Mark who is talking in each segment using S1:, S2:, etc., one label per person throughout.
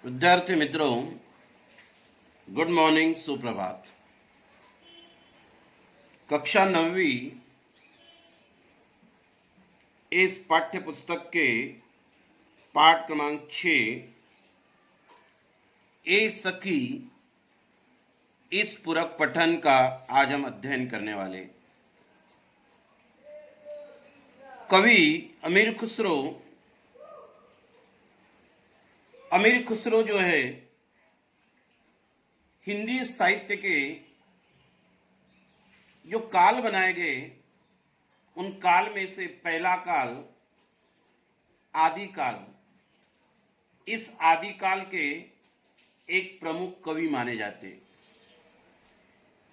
S1: विद्यार्थी मित्रों, good morning, सुप्रभात। कक्षा 9वीं इस पाठ्य पुस्तक के पाठ क्रमांक 6 ए सखी इस पूरक पठन का आज हम अध्ययन करने वाले। कवि अमीर खुसरो जो है हिंदी साहित्य के जो काल बनाए गए उन काल में से पहला काल आदिकाल, इस आदिकाल के एक प्रमुख कवि माने जाते।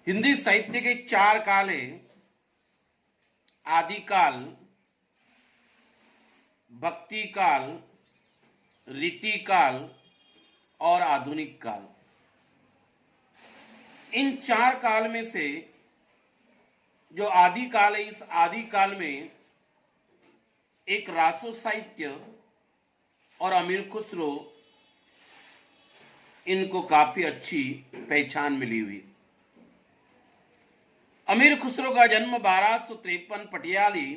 S1: हिंदी साहित्य के 4 काल हैं: आदिकाल, भक्ति काल, रीति काल और आधुनिक काल। इन 4 काल में से जो आदि काल है, इस आदि काल में एक रासो साहित्य और अमीर खुसरो, इनको काफी अच्छी पहचान मिली हुई। अमीर खुसरो का जन्म 1253 पटियाली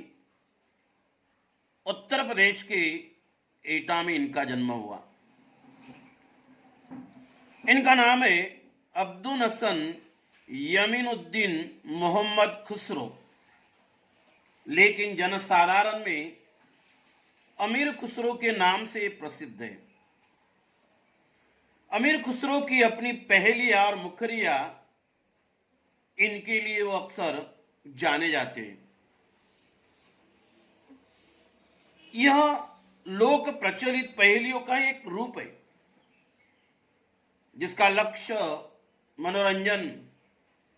S1: उत्तर प्रदेश के एटा में इनका जन्म हुआ। इनका नाम है अब्दुल हसन यमीनुद्दीन मोहम्मद खुसरो, लेकिन जनसाधारण में अमीर खुसरो के नाम से प्रसिद्ध है। अमीर खुसरो की अपनी पहेलियां और मुखरिया, इनके लिए वो अक्सर जाने जाते हैं। यह लोक प्रचलित पहेलियों का एक रूप है जिसका लक्ष्य मनोरंजन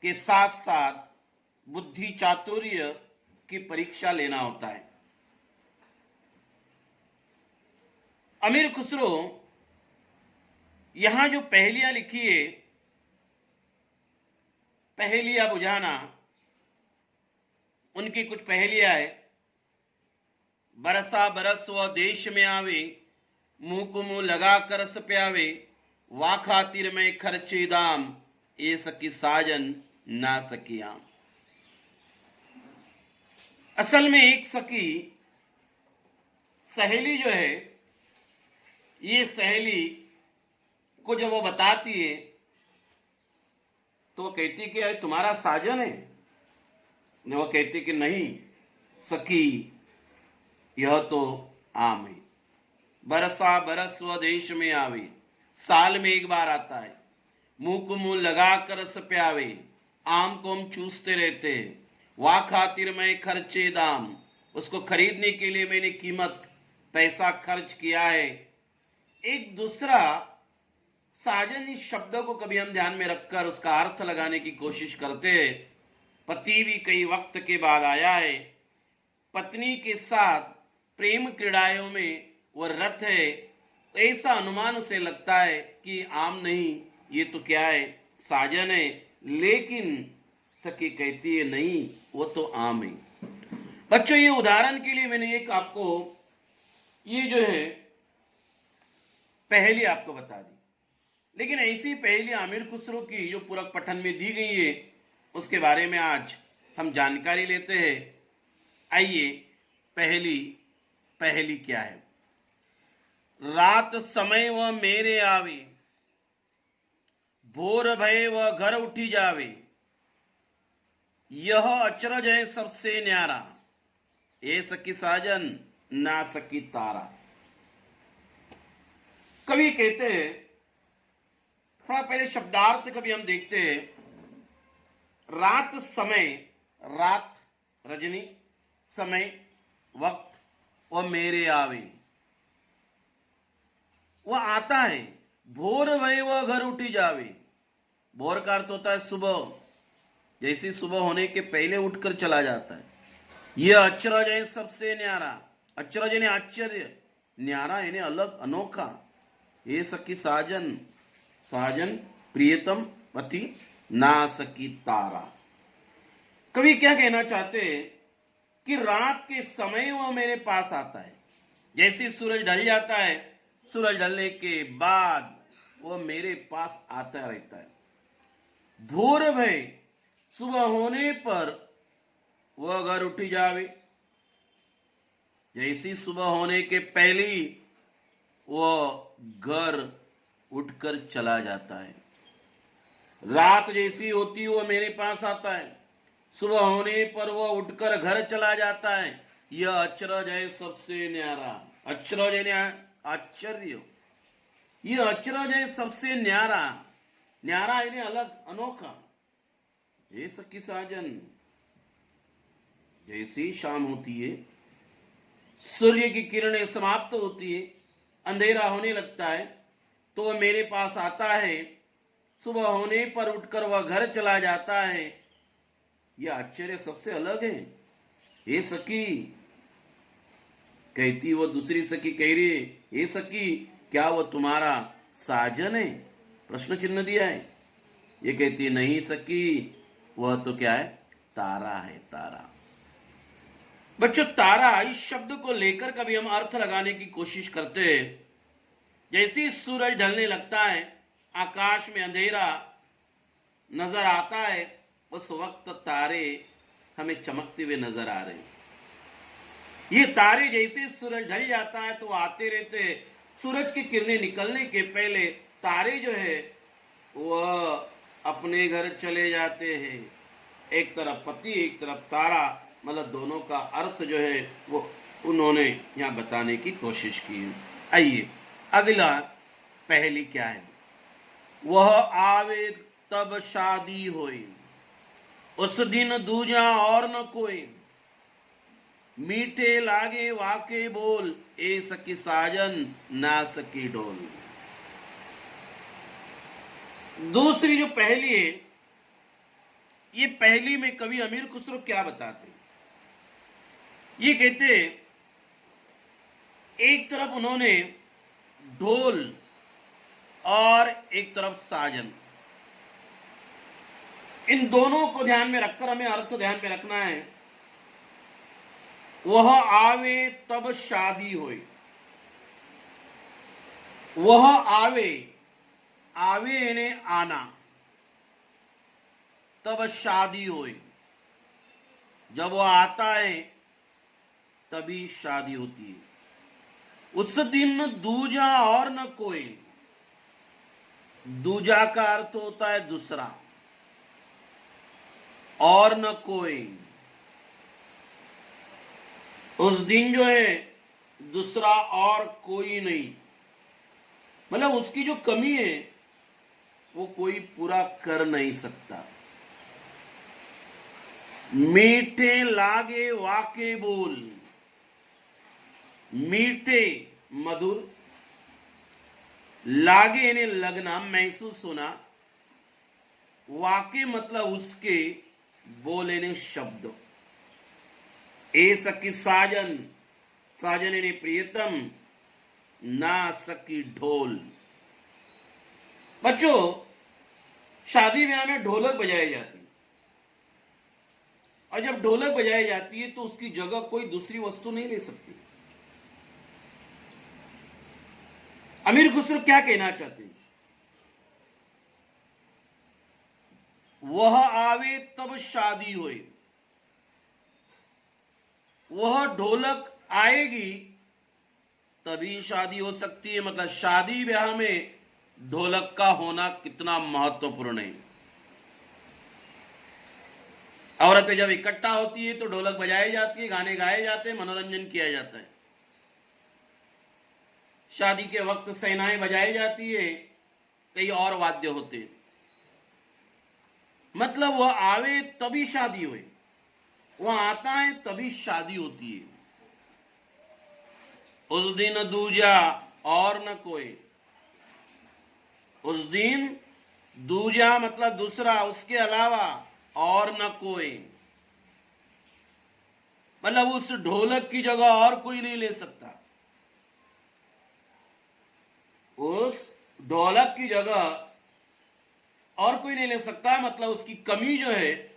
S1: के साथ साथ बुद्धि चातुर्य की परीक्षा लेना होता है। अमीर खुसरो यहां जो पहेलियां लिखी है, पहेलियां बुझाना, उनकी कुछ पहेलियां है। बरसा बरस व देश में आवे, मुंह को मुंह लगा कर रस प्यावे, वा खातिर में खर्चे दाम, ये सकी साजन ना सकी आम। असल में एक सखी सहेली जो है, ये सहेली को जब वो बताती है तो वो कहती कि यार तुम्हारा साजन है। वो कहती कि नहीं सखी, यह तो आम है। बरसा बरस व देश में आवे, साल में एक बार आता है। मुंह को मुंह लगा कर रस प्यावे, आम को हम चूसते रहते हैं। वा खातिर मैं खर्चे दाम, उसको खरीदने के लिए मैंने कीमत पैसा खर्च किया है। एक दूसरा साजन इस शब्द को कभी हम ध्यान में रखकर उसका अर्थ लगाने की कोशिश करते हैं। पति भी कई वक्त के बाद आया है, पत्नी के साथ प्रेम क्रीड़ाओं में वह रत है। ऐसा अनुमान उसे लगता है कि आम नहीं, ये तो क्या है, साजन है। लेकिन सखी कहती है नहीं, वो तो आम है। बच्चों, ये उदाहरण के लिए मैंने एक आपको ये जो है पहेली आपको बता दी, लेकिन ऐसी पहेली आमिर खुसरो की जो पूरक पठन में दी गई है, उसके बारे में आज हम जानकारी लेते हैं। आइए, पहेली क्या है। रात समय व मेरे आवे, भोर भय व घर उठी जावे, यह अचरज है सबसे न्यारा, ए सकी साजन ना सकी तारा। कवि कहते हैं, थोड़ा पहले शब्दार्थ कभी हम देखते हैं। रात समय, रात रजनी, समय वक्त, और मेरे आवे, वह आता है। भोर भय वह घर उठी जावे, भोर का अर्थ होता है सुबह, जैसी सुबह होने के पहले उठकर चला जाता है। यह अचरज है सबसे न्यारा, अचरज यानी आश्चर्य, न्यारा यानी अलग, अनोखा। ये सखी साजन, साजन प्रियतम पति, ना सकी तारा। कवि क्या कहना चाहते हैं कि रात के समय वह मेरे पास आता है। जैसे सूरज ढल जाता है, सूरज ढलने के बाद वो मेरे पास आता रहता है। भोर भय सुबह होने पर वह घर उठ जावे, जैसी सुबह होने के पहले ही वह घर उठकर चला जाता है। रात जैसी होती वह मेरे पास आता है, सुबह होने पर वह उठकर घर चला जाता है। यह अचरज है सबसे न्यारा। अचरज है आश्चर्य, यह अचरज है सबसे न्यारा। न्यारा इन्हें अलग अनोखा। ये सखी साजन, जैसी शाम होती है, सूर्य की किरणें समाप्त होती है, अंधेरा होने लगता है, तो वह मेरे पास आता है। सुबह होने पर उठकर वह घर चला जाता है। यह आश्चर्य सबसे अलग है। ये सखी कहती, वो दूसरी सखी कह रही है, ये सखी क्या वह तुम्हारा साजन है? प्रश्न चिन्ह दिया है। ये कहती नहीं सखी, वह तो क्या है? तारा है, तारा। बच्चों, तारा इस शब्द को लेकर कभी हम अर्थ लगाने की कोशिश करते हैं। जैसे ही सूरज ढलने लगता है, आकाश में अंधेरा नजर आता है, उस वक्त तारे हमें चमकते हुए नजर आ रहे हैं। ये तारे जैसे सूरज ढल जाता है तो आते रहते। सूरज की किरणें निकलने के पहले तारे जो है वह अपने घर चले जाते हैं। एक तरफ पति, एक तरफ तारा, मतलब दोनों का अर्थ जो है वो उन्होंने यहां बताने की कोशिश की है। आइए अगला पहली क्या है? वह आवे तब शादी होई, उस दिन दूजा और न कोई, मीठे लागे वाके बोल, ए सकी साजन ना सकी डोल। दूसरी जो पहली है, ये पहली में कवि अमीर खुसरो क्या बताते? ये कहते एक तरफ उन्होंने ढोल और एक तरफ साजन, इन दोनों को ध्यान में रखकर हमें अर्थ ध्यान में रखना है। वह आवे तब शादी होई, वह आवे, आवे यानी आना, तब शादी होई, जब वह आता है तभी शादी होती है। उस दिन दूजा और न कोई, दूजा का अर्थ होता है दूसरा, और न कोई। उस दिन जो है दूसरा और कोई नहीं, मतलब उसकी जो कमी है वो कोई पूरा कर नहीं सकता। मीठे लागे वाके बोल, मीठे मधुर, लागे यानी लगना, महसूस होना, वाके मतलब उसके, बोल यानी शब्द। ए सखी साजन, साजन यानी प्रियतम, ना सकी ढोल। बच्चों, शादी ब्याह में ढोलक बजाई जाती है, और जब ढोलक बजाई जाती है तो उसकी जगह कोई दूसरी वस्तु नहीं ले सकती। अमीर खुसरो क्या कहना चाहते हैं? वह आवे तब शादी होए, वह ढोलक आएगी तभी शादी हो सकती है। मतलब शादी ब्याह में ढोलक का होना कितना महत्वपूर्ण है। औरतें जब इकट्ठा होती है तो ढोलक बजाई जाती है, गाने गाए जाते हैं, मनोरंजन किया जाता है। शादी के वक्त सेनाएं बजाई जाती है, कई और वाद्य होते हैं। मतलब वह आवे तभी शादी हुई, वह आता है तभी शादी होती है। उस दिन दूजा और न कोई, उस दिन दूजा मतलब दूसरा, उसके अलावा और न कोई, मतलब उस ढोलक की जगह और कोई नहीं ले सकता। उस ढोलक की जगह और कोई नहीं ले सकता, मतलब उसकी कमी जो है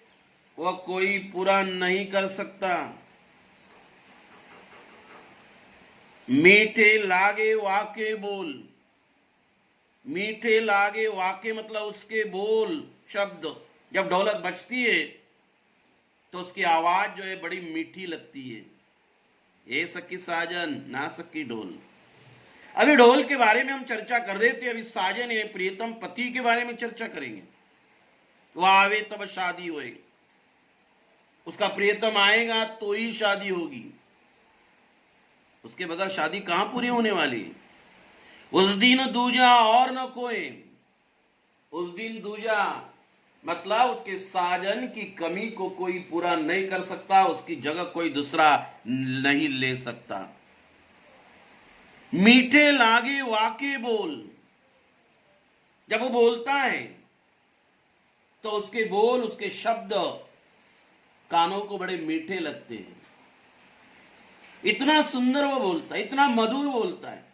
S1: वह कोई पूरा नहीं कर सकता। मीठे लागे वाके बोल, मीठे लागे वाके मतलब उसके बोल शब्द, जब ढोलक बजती है तो उसकी आवाज जो है बड़ी मीठी लगती है। ए सखी साजन ना सखी ढोल। अभी ढोल के बारे में हम चर्चा कर रहे थे, अभी साजन है प्रियतम पति के बारे में चर्चा करेंगे। वह आवे तब शादी होए, उसका प्रियतम आएगा तो ही शादी होगी, उसके बगैर शादी कहां पूरी होने वाली है। उस दिन दूजा और न कोई, उस दिन दूजा मतलब उसके साजन की कमी को कोई पूरा नहीं कर सकता, उसकी जगह कोई दूसरा नहीं ले सकता। मीठे लागे वाके बोल, जब वो बोलता है तो उसके बोल, उसके शब्द कानों को बड़े मीठे लगते हैं। इतना सुंदर वो बोलता है, इतना मधुर बोलता है।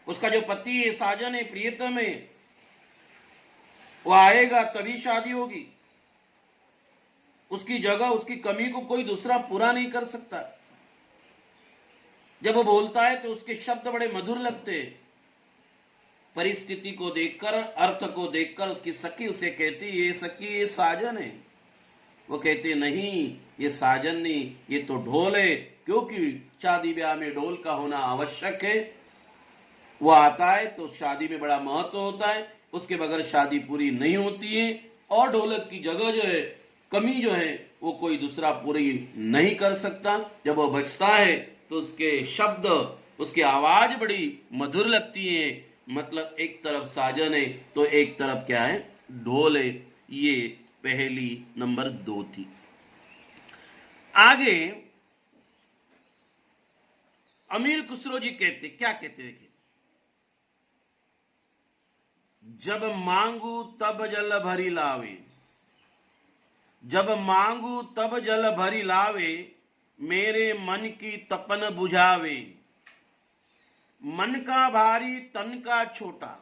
S1: उसका जो पति है, साजन है, प्रियतम है, वो आएगा तभी शादी होगी, उसकी जगह, उसकी कमी को कोई दूसरा पूरा नहीं कर सकता। जब वो बोलता है तो उसके शब्द बड़े मधुर लगते हैं। परिस्थिति को देखकर, अर्थ को देखकर उसकी सखी उसे कहती, ये सखी ये साजन है। वो कहते नहीं, ये साजन नहीं, ये तो ढोल है, क्योंकि शादी ब्याह में ढोल का होना आवश्यक है। वो आता है तो शादी में बड़ा महत्व होता है, उसके बगैर शादी पूरी नहीं होती है। और ढोलक की जगह जो है, कमी जो है, वो कोई दूसरा पूरी नहीं कर सकता। जब वो बजता है तो उसके शब्द, उसकी आवाज बड़ी मधुर लगती है। मतलब एक तरफ साजन है तो एक तरफ क्या है, ढोल है। ये पहली नंबर 2 थी। आगे अमीर खुसरो जी कहते, क्या कहते देखिए, जब मांगू तब जल भरी लावे, जब मांगू तब जल भरी लावे, मेरे मन की तपन बुझावे। मन का भारी तन का छोटा,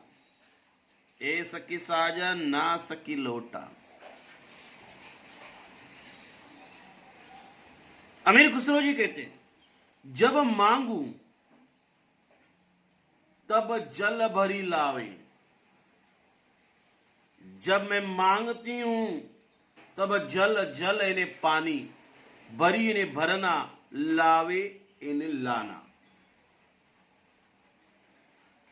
S1: ए सकी साजन ना सकी लोटा। अमीर खुसरो जी कहते, जब मांगू तब जल भरी लावे, जब मैं मांगती हूं तब जल, जल इन्हें पानी, भरी इन्हें भरना, लावे इन्हें लाना।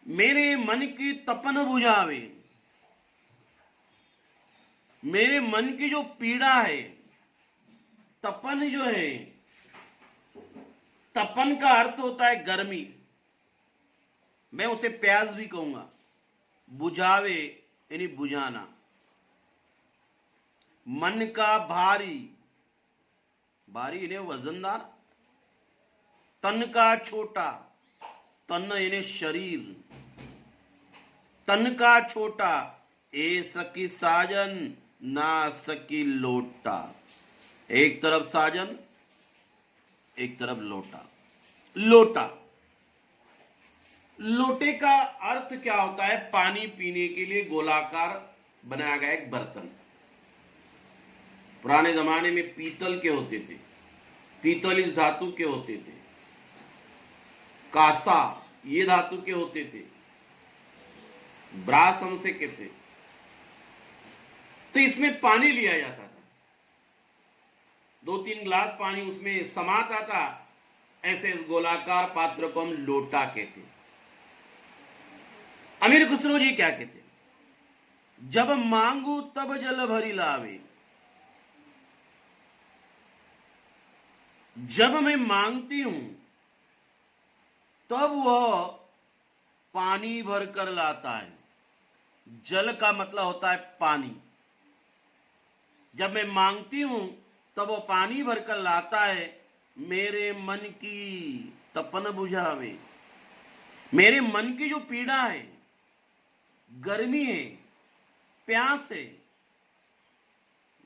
S1: मेरे मन की तपन बुझावे, मेरे मन की जो पीड़ा है, तपन जो है, तपन का अर्थ होता है गर्मी, मैं उसे प्यास भी कहूंगा। बुझावे यानी बुझाना। मन का भारी, भारी यानी वजनदार। तन का छोटा, तन यानी शरीर, तन का छोटा, ए सकी साजन ना सकी लोटा। एक तरफ साजन, एक तरफ लोटा। लोटा, लोटे का अर्थ क्या होता है, पानी पीने के लिए गोलाकार बनाया गया एक बर्तन। पुराने जमाने में पीतल के होते थे, पीतल इस धातु के होते थे, कासा ये धातु के होते थे, ब्रास हमसे कहते। तो इसमें पानी लिया जाता था, 2-3 गिलास पानी उसमें समाता था। ऐसे गोलाकार पात्र को हम लोटा कहते। अमीर खुसरो जी क्या कहते, जब मांगू तब जल भरी लावे, जब मैं मांगती हूं तब वह पानी भरकर लाता है। जल का मतलब होता है पानी। जब मैं मांगती हूं तब वो पानी भरकर लाता है। मेरे मन की तपन बुझावे, मेरे मन की जो पीड़ा है, गर्मी है, प्यास है,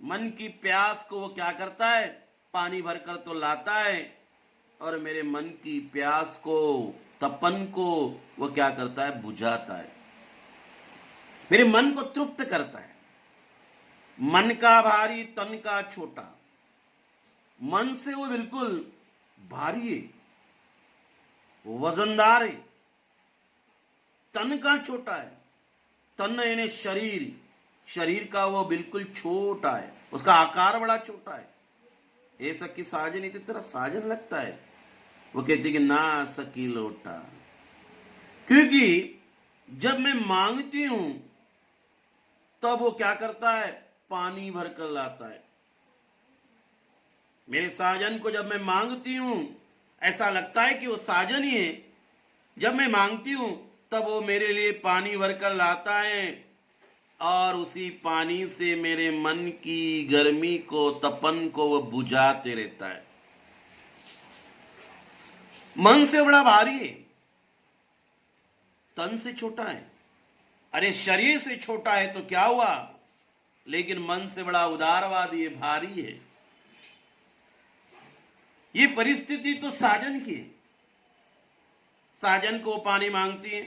S1: मन की प्यास को वो क्या करता है, पानी भरकर तो लाता है। और मेरे मन की प्यास को, तपन को वो क्या करता है, बुझाता है, मेरे मन को तृप्त करता है। मन का भारी तन का छोटा, मन से वो बिल्कुल भारी है, वजनदार है, तन का छोटा है, तन यानी शरीर, शरीर का वो बिल्कुल छोटा है, उसका आकार बड़ा छोटा है। ये सखी साजन इतनी तरह साजन लगता है। वो कहती कि ना सकी लोटा, क्योंकि जब मैं मांगती हूं तब वो क्या करता है, पानी भर कर लाता है। मेरे साजन को जब मैं मांगती हूं ऐसा लगता है कि वो साजन ही है। जब मैं मांगती हूं तब वो मेरे लिए पानी भर कर लाता है और उसी पानी से मेरे मन की गर्मी को, तपन को वो बुझाते रहता है। मन से बड़ा भारी है, तन से छोटा है। अरे शरीर से छोटा है तो क्या हुआ, लेकिन मन से बड़ा उदारवादी है, भारी है। ये परिस्थिति तो साजन की है। साजन को पानी मांगती है,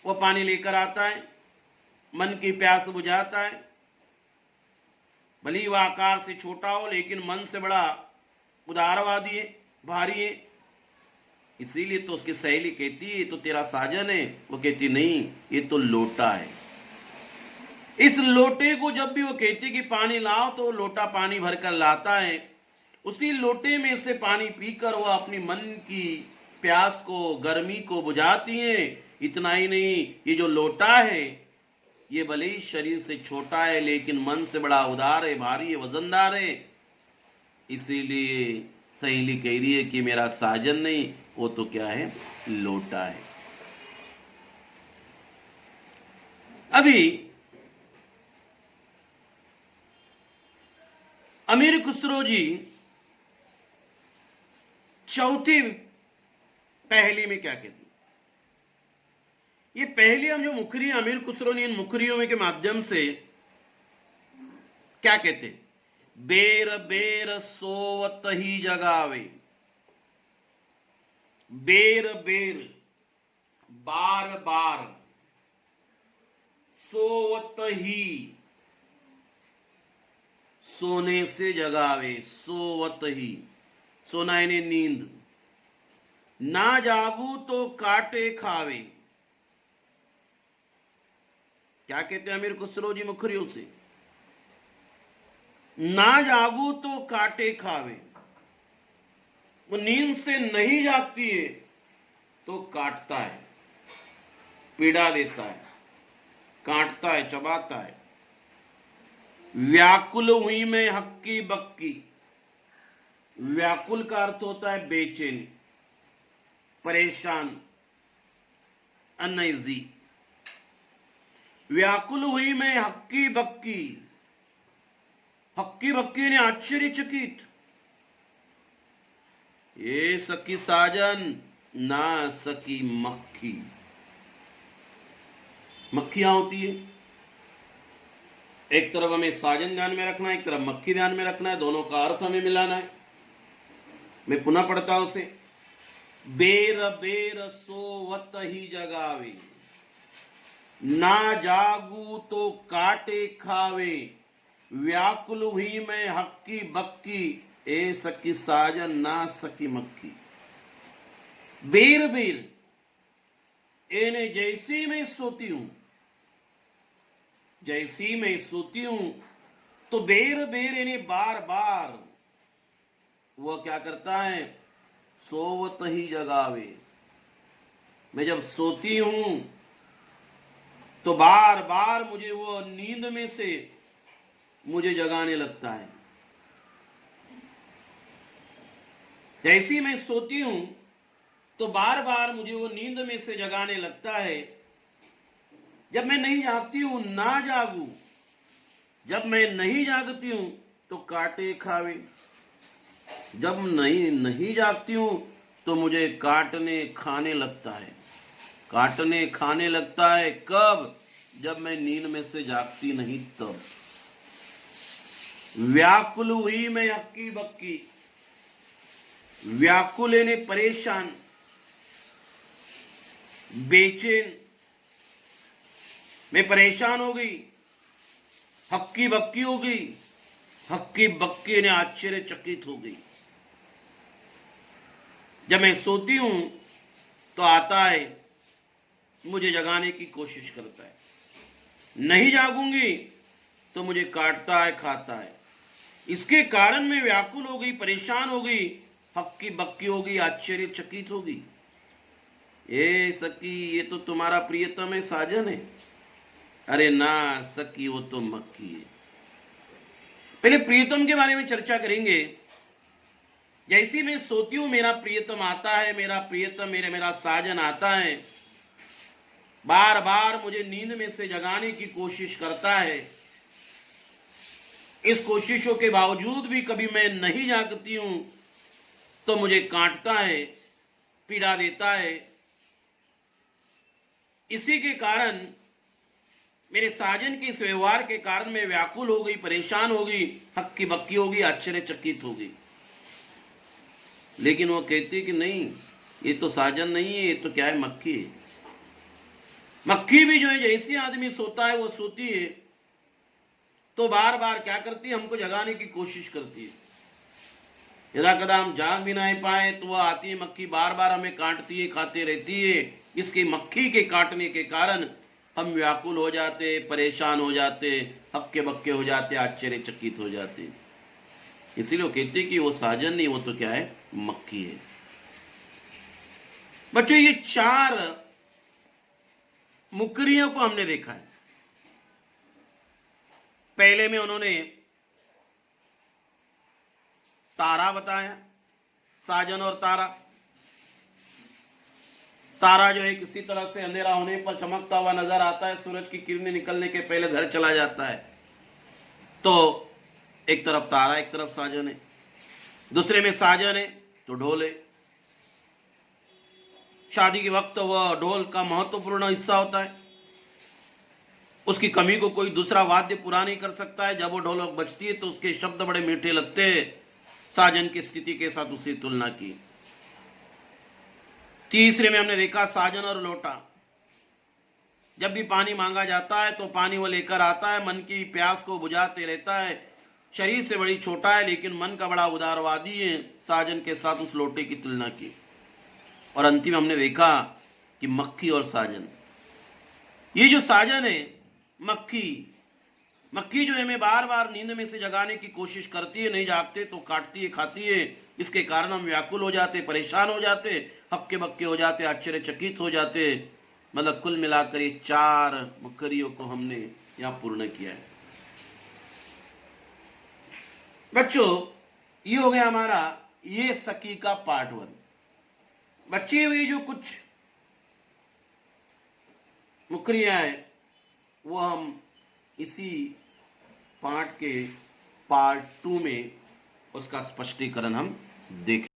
S1: वो पानी लेकर आता है, मन की प्यास बुझाता है। भले वह आकार से छोटा हो लेकिन मन से बड़ा उदारवादी है, भारी है। इसीलिए तो उसकी सहेली कहती है ये तो तेरा साजन है। वो कहती नहीं, ये तो लोटा है। इस लोटे को जब भी वो कहती कि पानी लाओ तो लोटा पानी भरकर लाता है। उसी लोटे में से पानी पीकर वो अपनी मन की प्यास को, गर्मी को बुझाती है। इतना ही नहीं, ये जो लोटा है ये भले ही शरीर से छोटा है लेकिन मन से बड़ा उदार है, भारी है, वजनदार है। इसीलिए सहेली कह रही है कि मेरा साजन नहीं, वो तो क्या है, लोटा है। अभी अमीर खुसरो जी चौथी पहेली में क्या कहते हैं? ये पहेली हम जो मुखरी अमीर खुसरो ने इन मुखरियों में के माध्यम से क्या कहते? बेर बेर सोवत ही जगावे। बेर बेर बार बार, सोवत ही सोने से जगावे। सोवत ही, सोना यानी नींद। ना जागू तो काटे खावे। क्या कहते हैं अमीर खुसरो जी मुखरियों से? ना जागू तो काटे खावे। वो नींद से नहीं जागती है तो काटता है, पीड़ा देता है, काटता है, चबाता है। व्याकुल हुई मैं हक्की बक्की। व्याकुल का अर्थ होता है बेचैन, परेशान, अनईजी। व्याकुल हुई मैं हक्की बक्की। हक्की बक्की ने आश्चर्यचकित। ये सकी साजन ना सकी मक्खी। मक्खियां होती है, एक तरफ हमें साजन ध्यान में रखना है, एक तरफ मक्खी ध्यान में रखना है, दोनों का अर्थ हमें मिलाना है। मैं पुनः पढ़ता हूं उसे। बेर बेर सोवत ही जगावे। ना जागू तो काटे खावे। व्याकुल हुई मैं हक्की बक्की। ए सकी साजन ना सकी मक्खी। बेर बेर एने जैसी मैं सोती हूं, जैसी मैं सोती हूं तो बेर बेर एने बार बार वह क्या करता है, सोवत ही जगावे। मैं जब सोती हूं तो बार बार मुझे वो नींद में से मुझे जगाने लगता है। जैसी मैं सोती हूं तो बार बार मुझे वो नींद में से जगाने लगता है। जब मैं नहीं जागती हूं, ना जागू, जब मैं नहीं जागती हूं तो काटे खावे। जब नहीं जागती हूं तो मुझे काटने खाने लगता है। काटने खाने लगता है कब? जब मैं नींद में से जागती नहीं तब। व्याकुल हुई मैं हक्की बक्की। व्याकुल यानी परेशान, बेचैन, मैं परेशान हो गई, हक्की बक्की हो गई। हक्की बक्की ने आश्चर्यचकित हो गई। जब मैं सोती हूं तो आता है मुझे जगाने की कोशिश करता है, नहीं जागूंगी तो मुझे काटता है, खाता है। इसके कारण मैं व्याकुल हो गई, परेशान हो गई, हक्की बक्की हो गई, आश्चर्यचकित हो गई। ए सखी, ये तो तुम्हारा प्रियतम है, साजन है। अरे ना सखी, वो तो मक्खी है। पहले प्रियतम के बारे में चर्चा करेंगे। जैसी मैं सोती हूं, मेरा प्रियतम आता है, मेरा प्रियतम मेरा साजन आता है, बार बार मुझे नींद में से जगाने की कोशिश करता है। इस कोशिशों के बावजूद भी कभी मैं नहीं जागती हूं तो मुझे काटता है, पीड़ा देता है। इसी के कारण, मेरे साजन के इस व्यवहार के कारण मैं व्याकुल हो गई, परेशान हो गई, हक्की बक्की हो गई, आश्चर्यचकित हो गई। लेकिन वो कहती कि नहीं, ये तो साजन नहीं है, ये तो क्या है, मक्खी है। मक्खी भी जो है, जैसे आदमी सोता है वो सोती है तो बार बार क्या करती है, हमको जगाने की कोशिश करती है। यदा कदा हम जाग भी नहीं पाए तो वह आती है मक्खी, बार बार हमें काटती है, खाते रहती है। इसके मक्खी के काटने के कारण हम व्याकुल हो जाते, परेशान हो जाते, हक्के बक्के हो जाते, आश्चर्यचकित हो जाते। इसीलिए वो कहते कि वो साजन नहीं, वो तो क्या है, मक्खी है। बच्चों, ये 4 मुकरियों को हमने देखा है। पहले में उन्होंने तारा बताया, साजन और तारा। तारा जो है किसी तरह से अंधेरा होने पर चमकता हुआ नजर आता है, सूरज की किरणें निकलने के पहले घर चला जाता है। तो एक तरफ तारा, एक तरफ साजन है। दूसरे में साजन है तो ढोल है। शादी के वक्त वह ढोल का महत्वपूर्ण हिस्सा होता है। उसकी कमी को कोई दूसरा वाद्य पूरा नहीं कर सकता है। जब वो ढोलक बजती है तो उसके शब्द बड़े मीठे लगते हैं। साजन की स्थिति के साथ उसकी तुलना की। तीसरे में हमने देखा साजन और लोटा। जब भी पानी मांगा जाता है तो पानी वो लेकर आता है, मन की प्यास को बुझाते रहता है। शरीर से बड़ी छोटा है लेकिन मन का बड़ा उदारवादी है। साजन के साथ उस लोटे की तुलना की। और अंतिम हमने देखा कि मक्खी और साजन। ये जो साजन है, मक्खी जो है, हमें बार बार नींद में से जगाने की कोशिश करती है, नहीं जागते तो काटती है, खाती है। इसके कारण हम व्याकुल हो जाते, परेशान हो जाते, हक्के बक्के हो जाते, आश्चर्यचकित हो जाते। मतलब कुल मिलाकर ये 4 मुकरियों को हमने यहां पूर्ण किया है। बच्चों, ये हो गया हमारा ये सखी का पार्ट 1। बच्चे, ये जो कुछ मुकरियां हैं वो हम इसी पाठ के पार्ट 2 में उसका स्पष्टीकरण हम देखें।